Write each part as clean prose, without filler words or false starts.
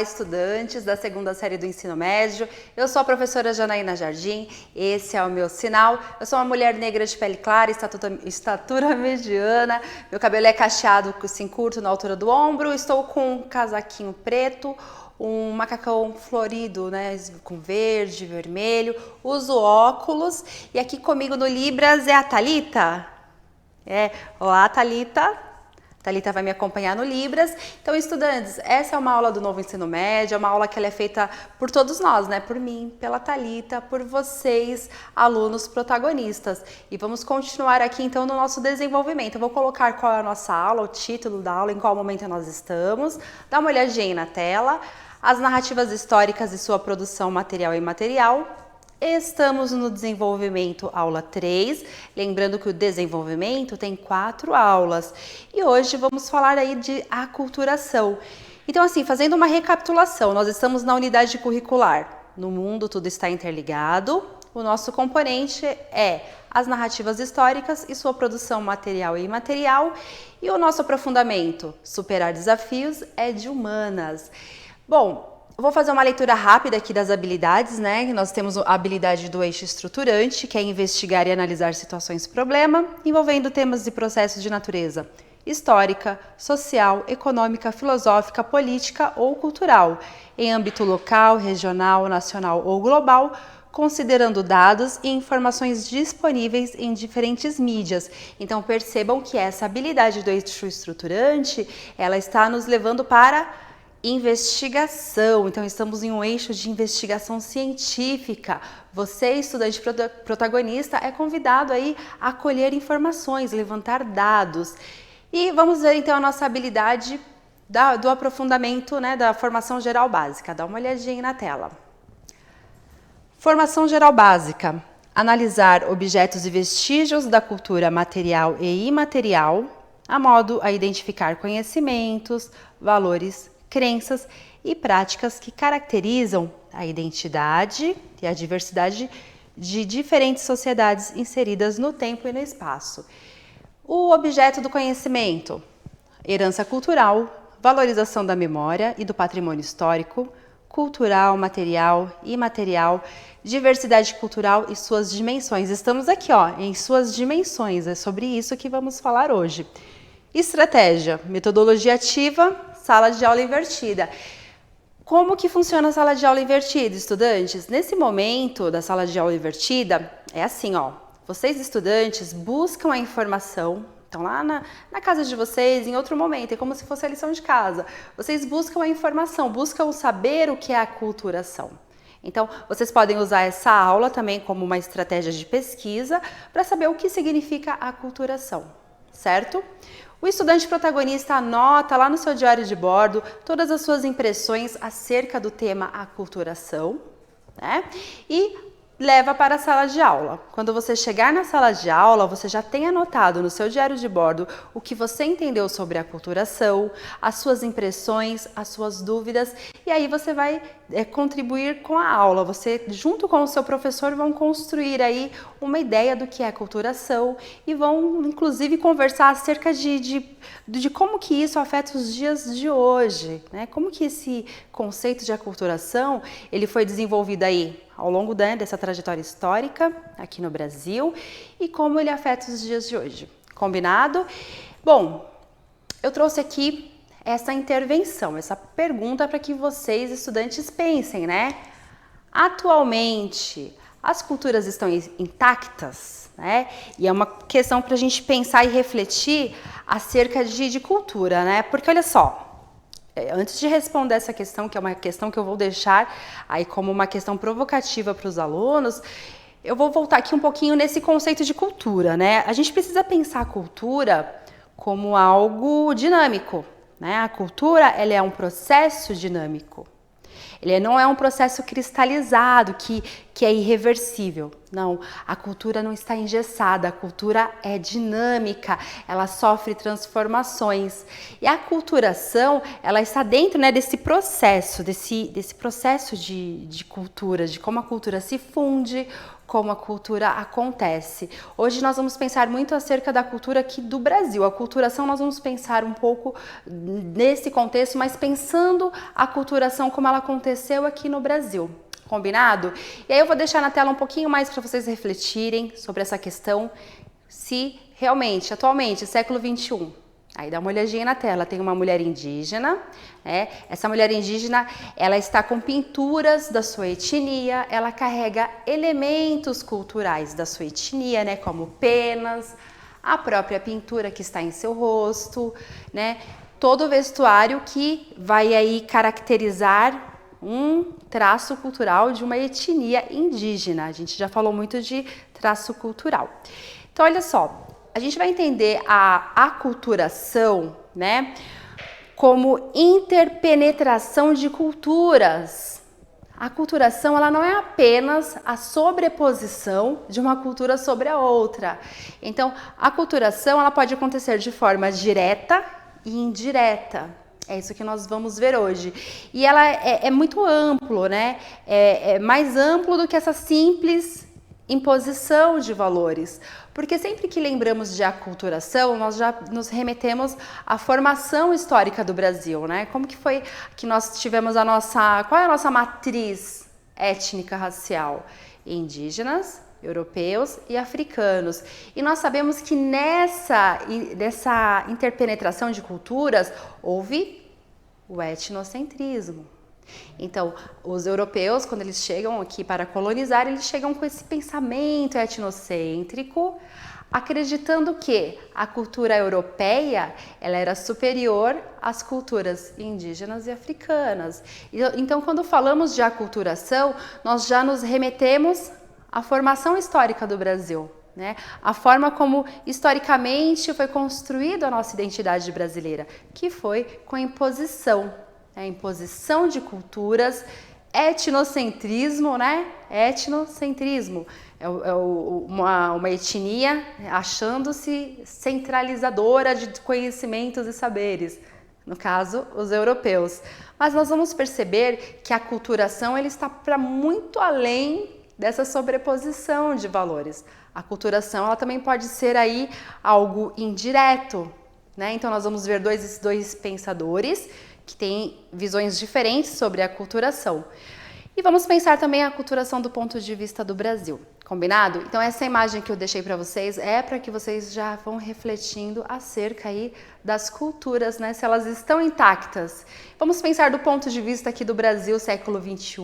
estudantes da segunda série do ensino médio. Eu sou a professora Janaína Jardim, esse é o meu sinal. Eu sou uma mulher negra de pele clara, estatura mediana, meu cabelo é cacheado, assim, curto na altura do ombro, estou com um casaquinho preto, um macacão florido, né, com verde, vermelho, uso óculos e aqui comigo no Libras é a Thalita. Olá, Thalita. Thalita vai me acompanhar no Libras. Então, estudantes, essa é uma aula do novo ensino médio, é uma aula que ela é feita por todos nós, né? Por mim, pela Thalita, por vocês, alunos protagonistas. E vamos continuar aqui, então, no nosso desenvolvimento. Eu vou colocar qual é a nossa aula, o título da aula, em qual momento nós estamos. Dá uma olhadinha aí na tela. As narrativas históricas e sua produção material e imaterial. Estamos no desenvolvimento aula 3, lembrando que o desenvolvimento tem 4 aulas e hoje vamos falar aí de aculturação. Então assim, fazendo uma recapitulação, nós estamos na unidade curricular, no mundo tudo está interligado, o nosso componente é as narrativas históricas e sua produção material e imaterial e o nosso aprofundamento, superar desafios, é de humanas. Bom, vou fazer uma leitura rápida aqui das habilidades, né? Nós temos a habilidade do eixo estruturante, que é investigar e analisar situações-problema, envolvendo temas e processos de natureza histórica, social, econômica, filosófica, política ou cultural, em âmbito local, regional, nacional ou global, considerando dados e informações disponíveis em diferentes mídias. Então percebam que essa habilidade do eixo estruturante, ela está nos levando para investigação, então estamos em um eixo de investigação científica. Você, estudante protagonista, é convidado aí a colher informações, levantar dados. E vamos ver então a nossa habilidade do aprofundamento, né, da formação geral básica. Dá uma olhadinha na tela. Formação geral básica. Analisar objetos e vestígios da cultura material e imaterial, a modo a identificar conhecimentos, valores, crenças e práticas que caracterizam a identidade e a diversidade de diferentes sociedades inseridas no tempo e no espaço. O objeto do conhecimento: herança cultural, valorização da memória e do patrimônio histórico, cultural, material, imaterial, diversidade cultural e suas dimensões. Estamos aqui, em suas dimensões, é sobre isso que vamos falar hoje. Estratégia, metodologia ativa, sala de aula invertida. Como que funciona a sala de aula invertida, estudantes? Nesse momento da sala de aula invertida, é assim, vocês estudantes buscam a informação, estão lá na casa de vocês, em outro momento, é como se fosse a lição de casa. Vocês buscam a informação, buscam saber o que é a aculturação. Então, vocês podem usar essa aula também como uma estratégia de pesquisa para saber o que significa a aculturação, certo? O estudante protagonista anota lá no seu diário de bordo todas as suas impressões acerca do tema aculturação, né? E leva para a sala de aula. Quando você chegar na sala de aula, você já tem anotado no seu diário de bordo o que você entendeu sobre a aculturação, as suas impressões, as suas dúvidas, e aí você vai contribuir com a aula. Você, junto com o seu professor, vão construir aí uma ideia do que é aculturação e vão, inclusive, conversar acerca de como que isso afeta os dias de hoje, né? Como que esse conceito de aculturação, ele foi desenvolvido aí ao longo dessa trajetória histórica aqui no Brasil e como ele afeta os dias de hoje. Combinado? Bom, eu trouxe aqui essa intervenção, essa pergunta para que vocês, estudantes, pensem, né? Atualmente, as culturas estão intactas, né? E é uma questão para a gente pensar e refletir acerca de cultura, né? Porque olha só, antes de responder essa questão, que é uma questão que eu vou deixar aí como uma questão provocativa para os alunos, eu vou voltar aqui um pouquinho nesse conceito de cultura, né? A gente precisa pensar a cultura como algo dinâmico, né? A cultura, ela é um processo dinâmico. Ele não é um processo cristalizado, que é irreversível. Não, a cultura não está engessada, a cultura é dinâmica, ela sofre transformações. E a aculturação, ela está dentro, né, desse processo de cultura, de como a cultura se funde como a cultura acontece. Hoje nós vamos pensar muito acerca da cultura aqui do Brasil. A aculturação nós vamos pensar um pouco nesse contexto, mas pensando a aculturação como ela aconteceu aqui no Brasil. Combinado? E aí eu vou deixar na tela um pouquinho mais para vocês refletirem sobre essa questão, se realmente, atualmente, século XXI, aí dá uma olhadinha na tela, tem uma mulher indígena, né? Essa mulher indígena, ela está com pinturas da sua etnia, ela carrega elementos culturais da sua etnia, né? Como penas, a própria pintura que está em seu rosto, né? Todo o vestuário que vai aí caracterizar um traço cultural de uma etnia indígena. A gente já falou muito de traço cultural. Então, olha só, a gente vai entender a aculturação, né, como interpenetração de culturas. A aculturação, ela não é apenas a sobreposição de uma cultura sobre a outra. Então, a aculturação, ela pode acontecer de forma direta e indireta. É isso que nós vamos ver hoje. E ela é muito amplo, né? É mais amplo do que essa simples imposição de valores. Porque sempre que lembramos de aculturação, nós já nos remetemos à formação histórica do Brasil, né? Como que foi que nós tivemos qual é a nossa matriz étnica racial? Indígenas, europeus e africanos. E nós sabemos que nessa interpenetração de culturas houve o etnocentrismo. Então, os europeus, quando eles chegam aqui para colonizar, eles chegam com esse pensamento etnocêntrico, acreditando que a cultura europeia ela era superior às culturas indígenas e africanas. Então, quando falamos de aculturação, nós já nos remetemos à formação histórica do Brasil, né? A forma como historicamente foi construída a nossa identidade brasileira, que foi com a imposição, a imposição de culturas, etnocentrismo, né? Etnocentrismo é uma etnia achando-se centralizadora de conhecimentos e saberes, no caso, os europeus. Mas nós vamos perceber que a aculturação ele está para muito além dessa sobreposição de valores. A aculturação ela também pode ser aí algo indireto, né? Então nós vamos ver dois pensadores que têm visões diferentes sobre a aculturação. E vamos pensar também a aculturação do ponto de vista do Brasil, combinado? Então essa imagem que eu deixei para vocês é para que vocês já vão refletindo acerca aí das culturas, né? Se elas estão intactas. Vamos pensar do ponto de vista aqui do Brasil, século XXI,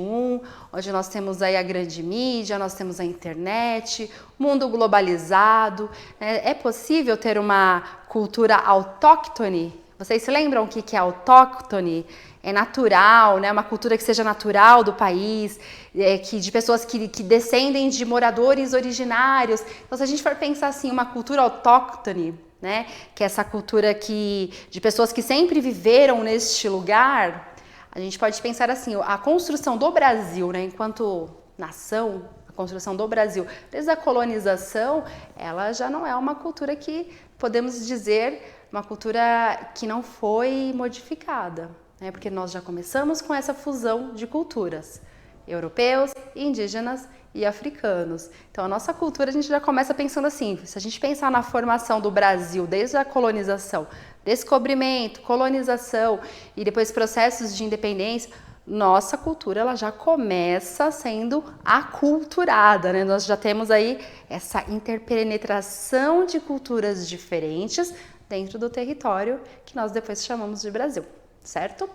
onde nós temos aí a grande mídia, nós temos a internet, mundo globalizado. É possível ter uma cultura autóctone? Vocês se lembram o que é autóctone? É natural, né? Uma cultura que seja natural do país, de pessoas que descendem de moradores originários. Então, se a gente for pensar assim, uma cultura autóctone, né? Que é essa cultura de pessoas que sempre viveram neste lugar, a gente pode pensar assim, a construção do Brasil, né? Enquanto nação, a construção do Brasil, desde a colonização, ela já não é uma cultura que podemos dizer uma cultura que não foi modificada, né? Porque nós já começamos com essa fusão de culturas, europeus, indígenas e africanos. Então a nossa cultura a gente já começa pensando assim, se a gente pensar na formação do Brasil desde a colonização, descobrimento, colonização e depois processos de independência, nossa cultura ela já começa sendo aculturada, né? Nós já temos aí essa interpenetração de culturas diferentes dentro do território que nós depois chamamos de Brasil, certo?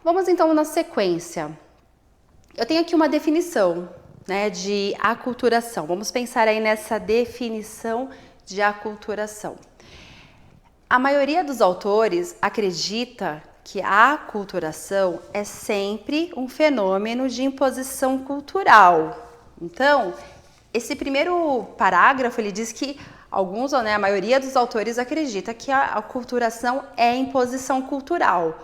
Vamos então na sequência. Eu tenho aqui uma definição, né, de aculturação. Vamos pensar aí nessa definição de aculturação. A maioria dos autores acredita que a aculturação é sempre um fenômeno de imposição cultural. Então, esse primeiro parágrafo ele diz que alguns, né, a maioria dos autores acredita que a aculturação é imposição cultural.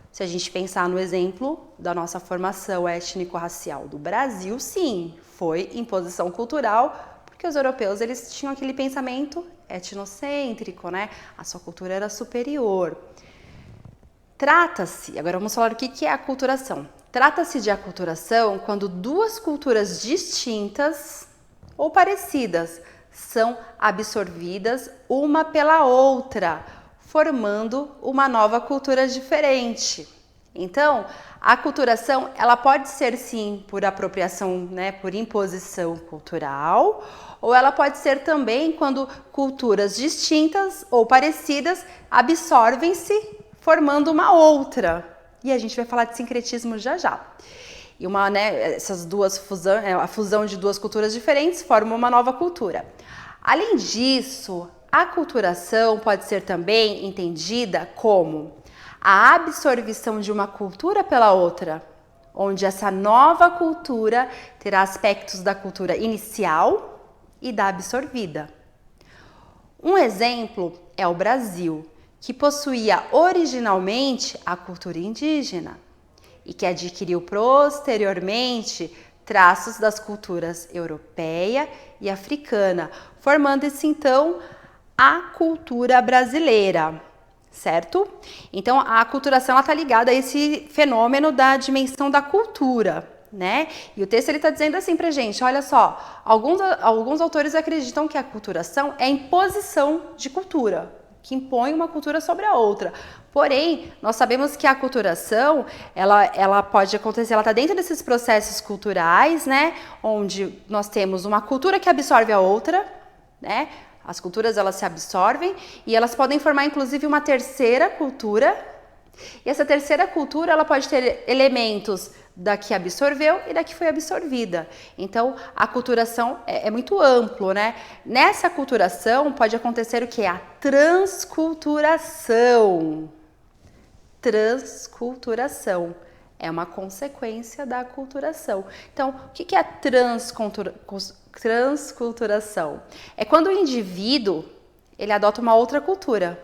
Se a gente pensar no exemplo da nossa formação étnico-racial do Brasil, sim, foi imposição cultural, porque os europeus eles tinham aquele pensamento etnocêntrico, né? A sua cultura era superior. Trata-se, agora vamos falar o que é aculturação. Trata-se de aculturação quando duas culturas distintas ou parecidas, são absorvidas uma pela outra, formando uma nova cultura diferente. Então, a aculturação, ela pode ser sim por apropriação, né, por imposição cultural, ou ela pode ser também quando culturas distintas ou parecidas absorvem-se, formando uma outra. E a gente vai falar de sincretismo já já. E essas duas a fusão de duas culturas diferentes forma uma nova cultura. Além disso, a aculturação pode ser também entendida como a absorção de uma cultura pela outra, onde essa nova cultura terá aspectos da cultura inicial e da absorvida. Um exemplo é o Brasil, que possuía originalmente a cultura indígena e que adquiriu posteriormente traços das culturas europeia e africana, formando-se então a cultura brasileira, certo? Então a aculturação está ligada a esse fenômeno da dimensão da cultura, né? E o texto ele está dizendo assim pra gente, olha só, alguns autores acreditam que a aculturação é a imposição de cultura, que impõe uma cultura sobre a outra. Porém, nós sabemos que a aculturação, ela pode acontecer, ela está dentro desses processos culturais, né? Onde nós temos uma cultura que absorve a outra, né? As culturas, elas se absorvem e elas podem formar, inclusive, uma terceira cultura. E essa terceira cultura, ela pode ter elementos da que absorveu e da que foi absorvida. Então, a aculturação é muito amplo, né? Nessa aculturação pode acontecer o que? A transculturação. Transculturação é uma consequência da aculturação. Então, o que é a transculturação? É quando o indivíduo ele adota uma outra cultura.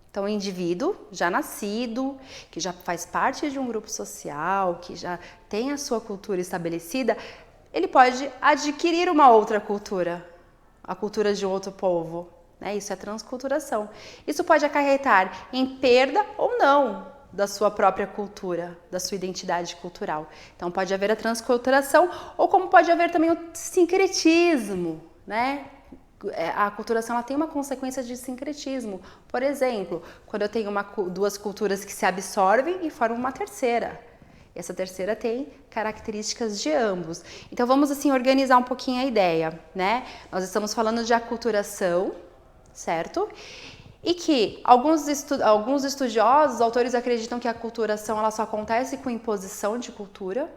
Então, o indivíduo já nascido, que já faz parte de um grupo social, que já tem a sua cultura estabelecida, ele pode adquirir uma outra cultura, a cultura de outro povo, né? Isso é transculturação. Isso pode acarretar em perda ou não da sua própria cultura, da sua identidade cultural. Então, pode haver a transculturação, ou como pode haver também o sincretismo, né? A aculturação ela tem uma consequência de sincretismo. Por exemplo, quando eu tenho duas culturas que se absorvem e formam uma terceira. Essa terceira tem características de ambos. Então vamos assim organizar um pouquinho a ideia, né? Nós estamos falando de aculturação, certo? E que alguns estudiosos, autores acreditam que a aculturação ela só acontece com imposição de cultura.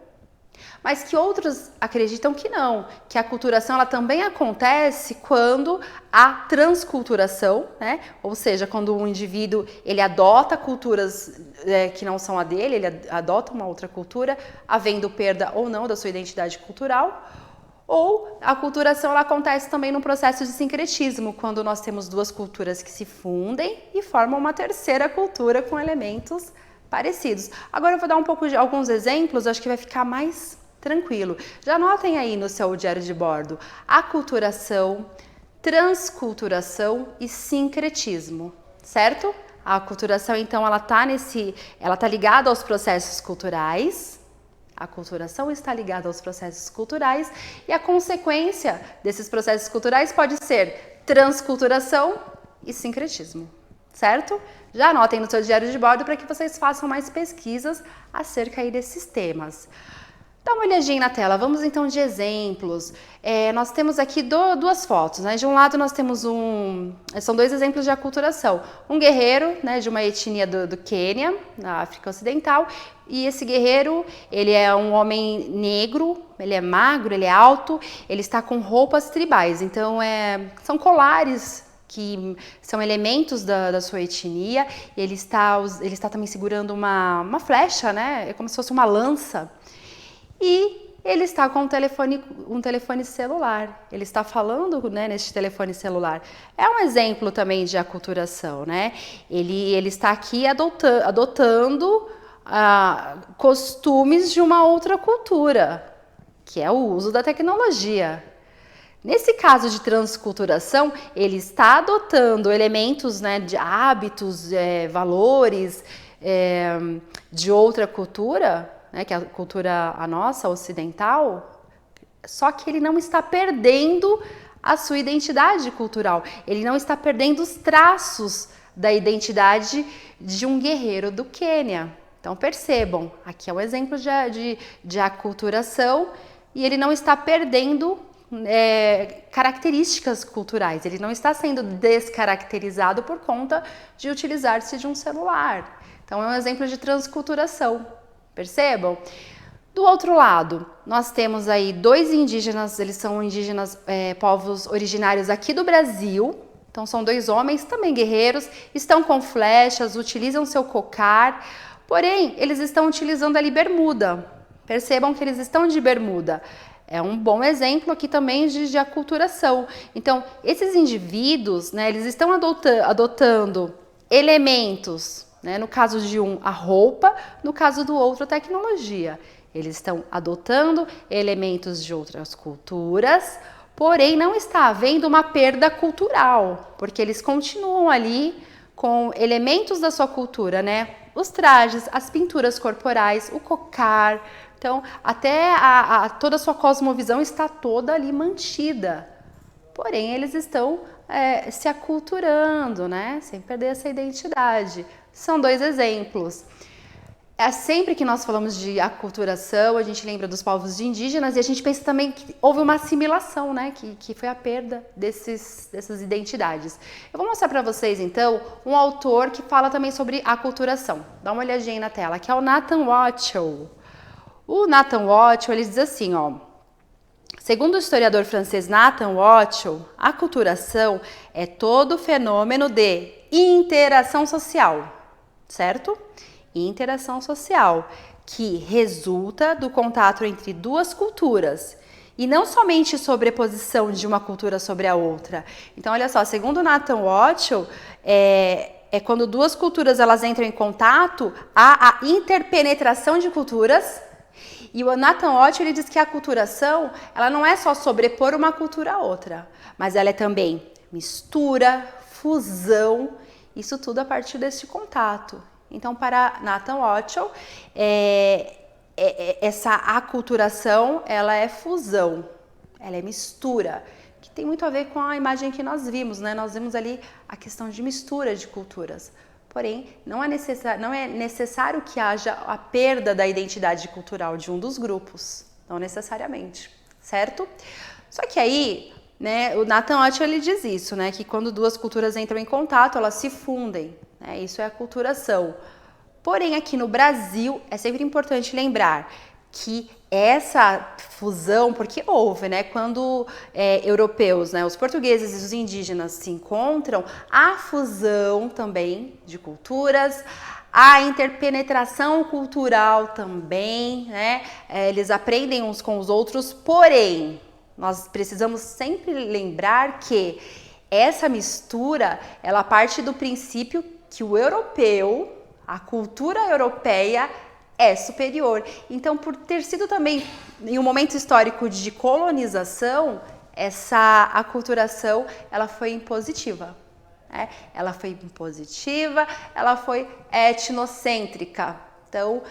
Mas que outros acreditam que não, que a aculturação ela também acontece quando há transculturação, né? Ou seja, quando um indivíduo ele adota culturas que não são a dele, ele adota uma outra cultura, havendo perda ou não da sua identidade cultural. Ou a aculturação ela acontece também no processo de sincretismo, quando nós temos duas culturas que se fundem e formam uma terceira cultura com elementos parecidos. Agora eu vou dar alguns exemplos, acho que vai ficar mais tranquilo. Já anotem aí no seu diário de bordo: aculturação, transculturação e sincretismo, certo? A aculturação, então, ela tá ligada aos processos culturais. A aculturação está ligada aos processos culturais e a consequência desses processos culturais pode ser transculturação e sincretismo, certo? Já anotem no seu diário de bordo para que vocês façam mais pesquisas acerca aí desses temas. Dá uma olhadinha na tela, vamos então de exemplos. Nós temos aqui duas fotos, né? De um lado nós temos são dois exemplos de aculturação. Um guerreiro, né, de uma etnia do Quênia, na África Ocidental, e esse guerreiro, ele é um homem negro, ele é magro, ele é alto, ele está com roupas tribais, então são colares que são elementos da sua etnia, e ele está também segurando uma flecha, né? É como se fosse uma lança. E ele está com um telefone celular, ele está falando, né, neste telefone celular. É um exemplo também de aculturação, né? Ele está aqui adotando costumes de uma outra cultura, que é o uso da tecnologia. Nesse caso de transculturação, ele está adotando elementos, né, de hábitos, valores de outra cultura, né, que é a cultura nossa, ocidental, Só que ele não está perdendo a sua identidade cultural, ele não está perdendo os traços da identidade de um guerreiro do Quênia. Então percebam, aqui é um exemplo de aculturação e ele não está perdendo características culturais, ele não está sendo descaracterizado por conta de utilizar-se de um celular. Então é um exemplo de transculturação, percebam? Do outro lado, nós temos aí dois indígenas, eles são indígenas, povos originários aqui do Brasil. Então são dois homens, também guerreiros, estão com flechas, utilizam seu cocar, porém eles estão utilizando ali bermuda. Percebam que eles estão de bermuda. É um bom exemplo aqui também de aculturação. Então esses indivíduos, né, eles estão adotando elementos, né, no caso de um a roupa, no caso do outro a tecnologia. Eles estão adotando elementos de outras culturas, porém não está havendo uma perda cultural, porque eles continuam ali com elementos da sua cultura, né? Os trajes, as pinturas corporais, o cocar, então até toda a sua cosmovisão está toda ali mantida. Porém, eles estão se aculturando, né? Sem perder essa identidade. São dois exemplos. Sempre que nós falamos de aculturação, a gente lembra dos povos indígenas e a gente pensa também que houve uma assimilação, né? Que foi a perda dessas identidades. Eu vou mostrar para vocês, então, um autor que fala também sobre aculturação. Dá uma olhadinha aí na tela, que é o Nathan Rothschild. O Nathan Rothschild, ele diz assim, ó. Segundo o historiador francês Nathan Rothschild, a aculturação é todo fenômeno de interação social, certo? Interação social, que resulta do contato entre duas culturas e não somente sobreposição de uma cultura sobre a outra. Então, olha só, segundo Nathan Rothschild, quando duas culturas elas entram em contato, há a interpenetração de culturas. E o Nathan Rothschild ele diz que a aculturação ela não é só sobrepor uma cultura a outra, mas ela é também mistura, fusão, isso tudo a partir deste contato. Então, para Nathan Rothschild, essa aculturação, ela é fusão, ela é mistura, que tem muito a ver com a imagem que nós vimos, né? Nós vimos ali a questão de mistura de culturas. Porém, não é necessário que haja a perda da identidade cultural de um dos grupos, não necessariamente, certo? Só que aí, né, o Nathan Rothschild ele diz isso, né, que quando duas culturas entram em contato, elas se fundem. Isso é aculturação. Porém, aqui no Brasil, é sempre importante lembrar que essa fusão, porque houve, né? Quando europeus, né, os portugueses e os indígenas se encontram, há fusão também de culturas, há interpenetração cultural também, né? Eles aprendem uns com os outros, porém, nós precisamos sempre lembrar que essa mistura, ela parte do princípio que o europeu, a cultura europeia é superior. Então, por ter sido também em um momento histórico de colonização, essa aculturação, ela foi impositiva. Ela foi impositiva, ela foi etnocêntrica. Então,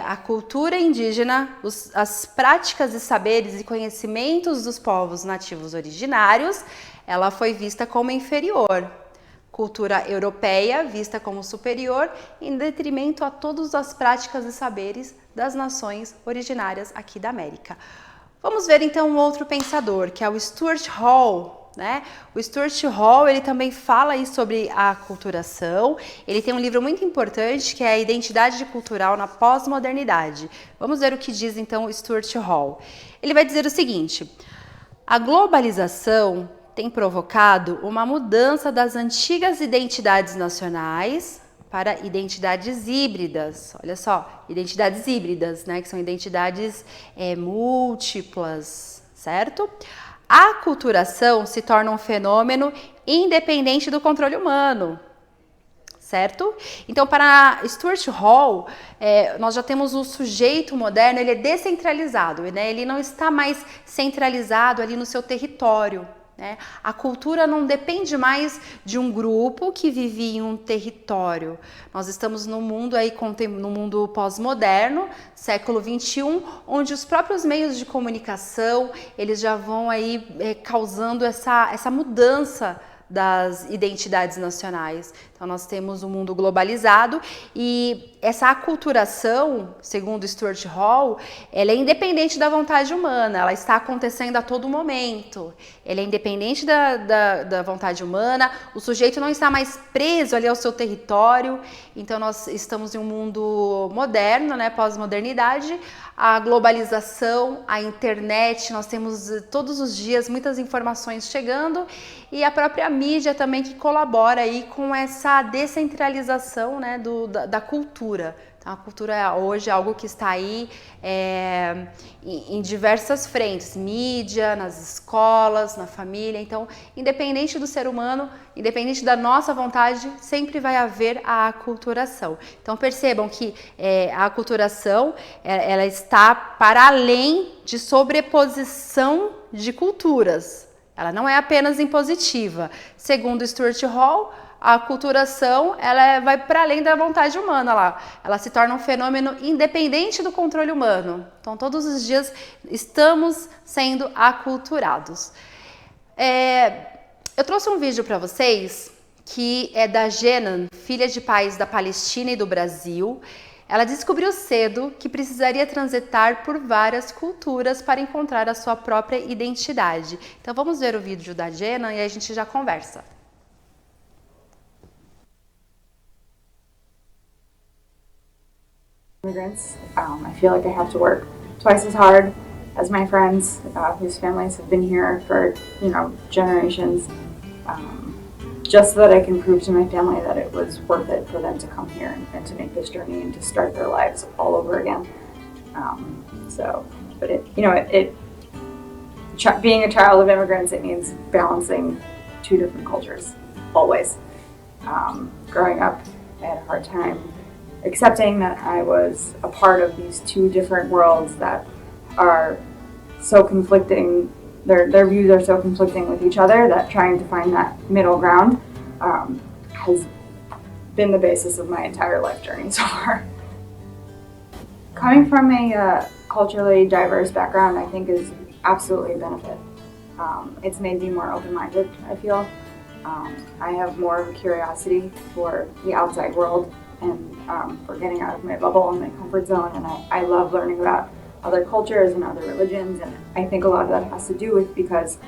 a cultura indígena, as práticas e saberes e conhecimentos dos povos nativos originários, ela foi vista como inferior. Cultura europeia vista como superior em detrimento a todas as práticas e saberes das nações originárias aqui da América. Vamos ver então um outro pensador, que é o Stuart Hall, né? O Stuart Hall, ele também fala aí sobre a aculturação. Ele tem um livro muito importante que é a Identidade Cultural na Pós-Modernidade. Vamos ver o que diz então o Stuart Hall. Ele vai dizer o seguinte: a globalização tem provocado uma mudança das antigas identidades nacionais para identidades híbridas. Olha só, identidades híbridas, né, que são identidades múltiplas, certo? A aculturação se torna um fenômeno independente do controle humano, certo? Então, para Stuart Hall, nós já temos o sujeito moderno, ele é descentralizado, né? Ele não está mais centralizado ali no seu território. né? A cultura não depende mais de um grupo que vive em um território. Nós estamos no mundo aí, no mundo pós-moderno, século XXI, onde os próprios meios de comunicação, eles já vão aí causando essa mudança das identidades nacionais. Então nós temos um mundo globalizado e essa aculturação, segundo Stuart Hall, ela é independente da vontade humana, ela está acontecendo a todo momento. Ela é independente da vontade humana, o sujeito não está mais preso ali ao seu território. Então nós estamos em um mundo moderno, né, pós-modernidade, a globalização, a internet, nós temos todos os dias muitas informações chegando e a própria mídia também que colabora aí com essa descentralização, né, da cultura. Então, a cultura hoje é algo que está aí em diversas frentes, mídia, nas escolas, na família. Então, independente do ser humano, independente da nossa vontade, sempre vai haver a aculturação. Então, percebam que a aculturação, ela está para além de sobreposição de culturas. Ela não é apenas impositiva. Segundo Stuart Hall, a aculturação, ela vai para além da vontade humana lá. Ela se torna um fenômeno independente do controle humano. Então, todos os dias estamos sendo aculturados. Eu trouxe um vídeo para vocês que é da Jenan, filha de pais da Palestina e do Brasil. Ela descobriu cedo que precisaria transitar por várias culturas para encontrar a sua própria identidade. Então, vamos ver o vídeo da Jenan e a gente já conversa. Immigrants, I feel like I have to work twice as hard as my friends whose families have been here for, generations, just so that I can prove to my family that it was worth it for them to come here and to make this journey and to start their lives all over again. Being a child of immigrants, it means balancing two different cultures, always. Growing up, I had a hard time accepting that I was a part of these two different worlds that are so conflicting, their views are so conflicting with each other that trying to find that middle ground has been the basis of my entire life journey so far. Coming from a culturally diverse background, I think is absolutely a benefit. It's made me more open-minded, I feel. I have more of a curiosity for the outside world and for getting out of my bubble and my comfort zone, and I love learning about other cultures and other religions, and I think a lot of that has to do with because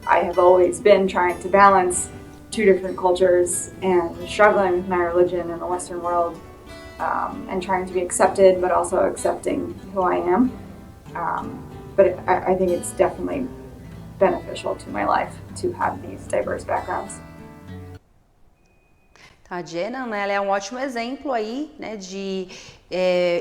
I have always been trying to balance two different cultures and struggling with my religion in the Western world, and trying to be accepted but also accepting who I am. But I think it's definitely beneficial to my life to have these diverse backgrounds. A Jenan, né, ela é um ótimo exemplo aí, né, de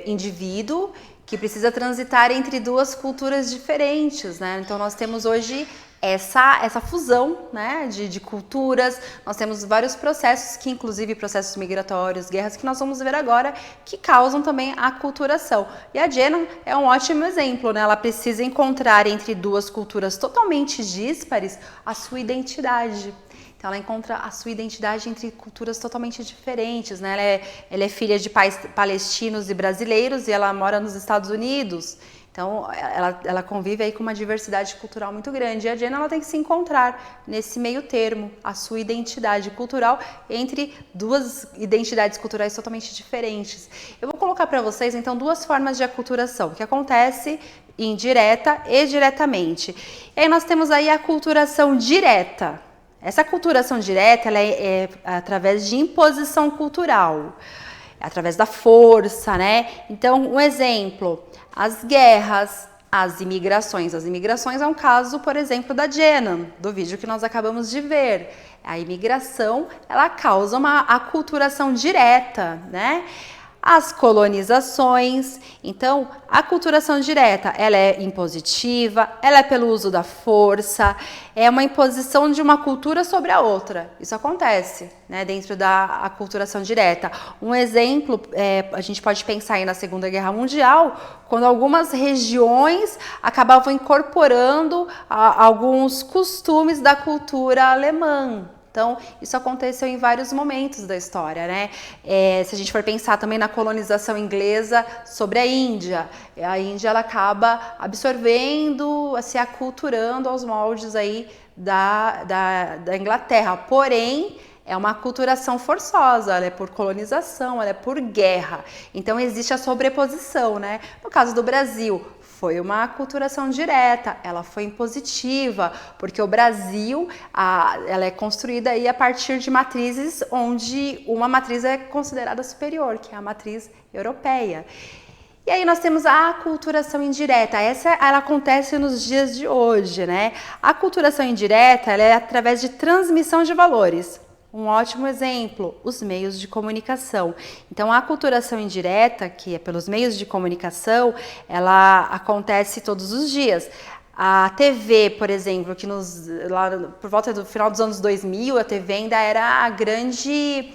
indivíduo que precisa transitar entre duas culturas diferentes, né? Então nós temos hoje essa fusão, né, de culturas. Nós temos vários processos, que inclusive processos migratórios, guerras, que nós vamos ver agora, que causam também a aculturação. E a Jenan é um ótimo exemplo, né? Ela precisa encontrar entre duas culturas totalmente díspares a sua identidade. Então ela encontra a sua identidade entre culturas totalmente diferentes, né? Ela é filha de pais palestinos e brasileiros e ela mora nos Estados Unidos. Então ela convive aí com uma diversidade cultural muito grande. E a Jenan, ela tem que se encontrar nesse meio termo, a sua identidade cultural entre duas identidades culturais totalmente diferentes. Eu vou colocar para vocês então duas formas de aculturação, que acontece indireta e diretamente. E aí nós temos aí a aculturação direta. Essa aculturação direta, ela é através de imposição cultural, através da força, né? Então, um exemplo, as guerras, as imigrações. As imigrações é um caso, por exemplo, da Jenan, do vídeo que nós acabamos de ver. A imigração, ela causa uma aculturação direta, né? as colonizações. Então, a aculturação direta, ela é impositiva, ela é pelo uso da força, é uma imposição de uma cultura sobre a outra. Isso acontece, né, dentro da aculturação direta. Um exemplo, a gente pode pensar aí na Segunda Guerra Mundial, quando algumas regiões acabavam incorporando alguns costumes da cultura alemã. Então, isso aconteceu em vários momentos da história, né? Se a gente for pensar também na colonização inglesa sobre a Índia ela acaba absorvendo, se aculturando aos moldes aí da Inglaterra. Porém, é uma aculturação forçosa, ela é por colonização, ela é por guerra. Então, existe a sobreposição, né? No caso do Brasil, foi uma aculturação direta, ela foi impositiva, porque o Brasil ela é construída aí a partir de matrizes onde uma matriz é considerada superior, que é a matriz europeia. E aí nós temos a aculturação indireta, ela acontece nos dias de hoje, né? A aculturação indireta ela é através de transmissão de valores. Um ótimo exemplo, os meios de comunicação. Então, a aculturação indireta, que é pelos meios de comunicação, ela acontece todos os dias. A TV, por exemplo, que lá por volta do final dos anos 2000, a TV ainda era a grande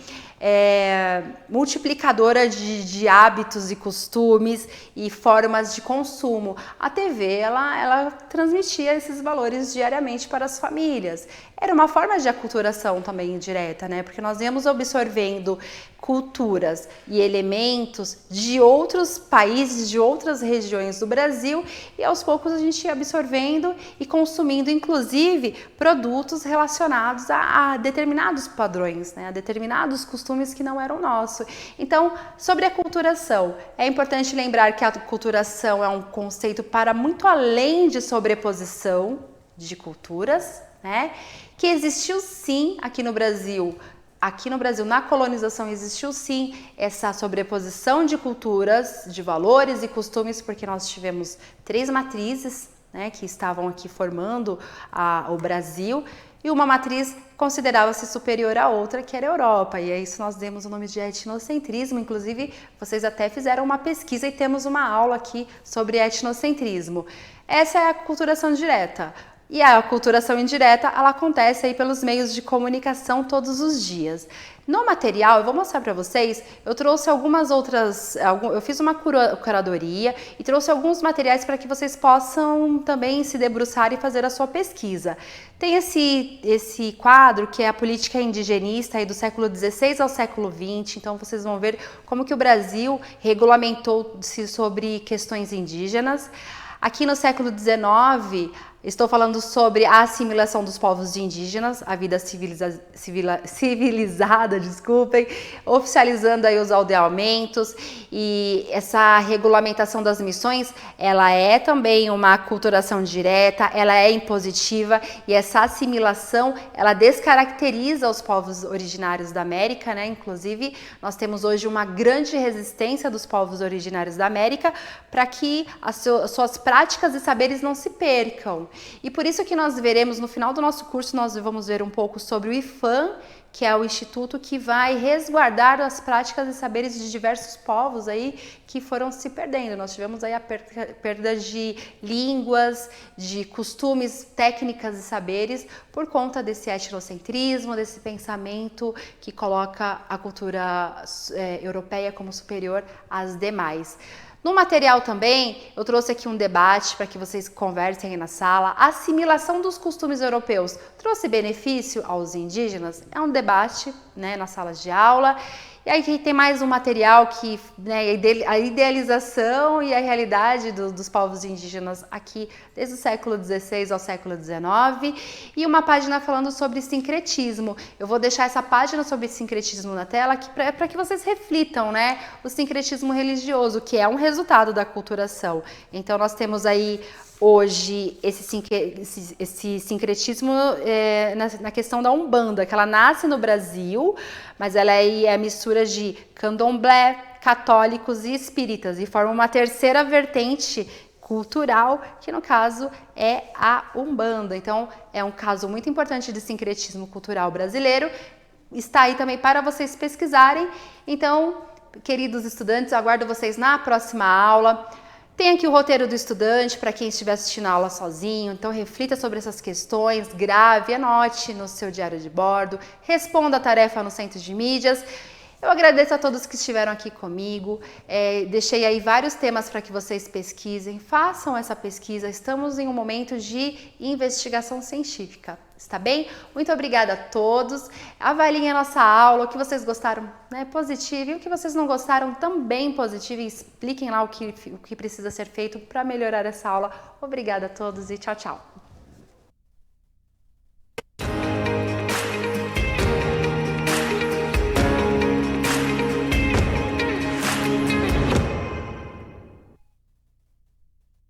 multiplicadora de hábitos e costumes e formas de consumo. A TV, ela transmitia esses valores diariamente para as famílias. Era uma forma de aculturação também indireta, né? Porque nós íamos absorvendo culturas e elementos de outros países, de outras regiões do Brasil, e aos poucos a gente ia absorvendo e consumindo, inclusive, produtos relacionados a determinados padrões, né? A determinados costumes que não eram nossos. Então, sobre a aculturação, é importante lembrar que a aculturação é um conceito para muito além de sobreposição de culturas, né? Que existiu sim aqui no Brasil. Aqui no Brasil, na colonização, existiu sim essa sobreposição de culturas, de valores e costumes, porque nós tivemos 3 matrizes, né, que estavam aqui formando o Brasil, e uma matriz considerava-se superior à outra, que era a Europa, e a isso nós demos o nome de etnocentrismo. Inclusive, vocês até fizeram uma pesquisa e temos uma aula aqui sobre etnocentrismo. Essa é a aculturação direta. E a aculturação indireta, ela acontece aí pelos meios de comunicação todos os dias. No material, eu vou mostrar para vocês, eu trouxe algumas outras, eu fiz uma curadoria e trouxe alguns materiais para que vocês possam também se debruçar e fazer a sua pesquisa. Tem esse quadro que é a política indigenista aí do século XVI ao século XX, então vocês vão ver como que o Brasil regulamentou-se sobre questões indígenas. Aqui no século XIX, estou falando sobre a assimilação dos povos indígenas, a vida civilizada, desculpem, oficializando aí os aldeamentos, e essa regulamentação das missões, ela é também uma aculturação direta, ela é impositiva, e essa assimilação, ela descaracteriza os povos originários da América, né? Inclusive, nós temos hoje uma grande resistência dos povos originários da América para que as suas práticas e saberes não se percam. E por isso que nós veremos, no final do nosso curso, nós vamos ver um pouco sobre o IFAM, que é o instituto que vai resguardar as práticas e saberes de diversos povos aí que foram se perdendo. Nós tivemos aí a perda de línguas, de costumes, técnicas e saberes por conta desse etnocentrismo, desse pensamento que coloca a cultura europeia como superior às demais. No material também, eu trouxe aqui um debate para que vocês conversem aí na sala. A assimilação dos costumes europeus trouxe benefício aos indígenas? É um debate, né, nas salas de aula. E aí tem mais um material que, né, a idealização e a realidade dos povos indígenas aqui desde o século XVI ao século XIX, e uma página falando sobre sincretismo. Eu vou deixar essa página sobre sincretismo na tela para que vocês reflitam, né, o sincretismo religioso, que é um resultado da aculturação. Então nós temos aí hoje esse sincretismo na questão da Umbanda, que ela nasce no Brasil, mas ela é a mistura de candomblé, católicos e espíritas, e forma uma terceira vertente cultural, que no caso é a Umbanda. Então é um caso muito importante de sincretismo cultural brasileiro, está aí também para vocês pesquisarem. Então, queridos estudantes, eu aguardo vocês na próxima aula. Tem aqui o roteiro do estudante para quem estiver assistindo a aula sozinho, então reflita sobre essas questões, grave, anote no seu diário de bordo, responda a tarefa no centro de mídias. Eu agradeço a todos que estiveram aqui comigo, deixei aí vários temas para que vocês pesquisem, façam essa pesquisa, estamos em um momento de investigação científica, está bem? Muito obrigada a todos, avaliem a nossa aula, o que vocês gostaram, né, positivo, e o que vocês não gostaram também positivo, e expliquem lá o que precisa ser feito para melhorar essa aula. Obrigada a todos e tchau, tchau!